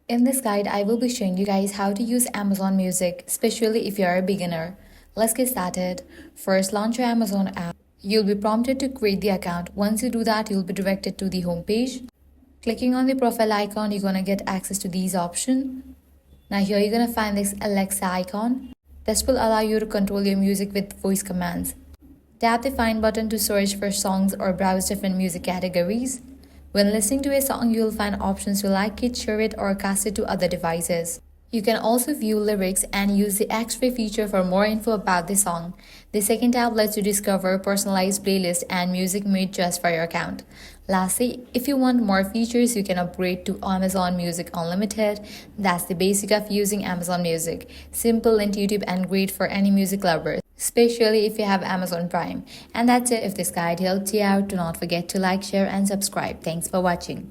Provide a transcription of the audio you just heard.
In this guide, I will be showing you guys how to use Amazon Music, especially if you are a beginner. Let's get started. First, launch your Amazon app. You'll be prompted to create the account. Once you do that, you'll be directed to the home page. Clicking on the profile icon, you're gonna get access to these options. Now here you're gonna find this Alexa icon. This will allow you to control your music with voice commands. Tap the Find button to search for songs or browse different music categories. When listening to a song, you'll find options to like it, share it, or cast it to other devices. You can also view lyrics and use the X-ray feature for more info about the song. The second tab lets you discover personalized playlists and music made just for your account. Lastly, if you want more features, you can upgrade to Amazon Music Unlimited. That's the basic of using Amazon Music. Simple, intuitive, and great for any music lover, especially if you have Amazon Prime. And that's it. If this guide helped you out, do not forget to like, share, and subscribe. Thanks for watching.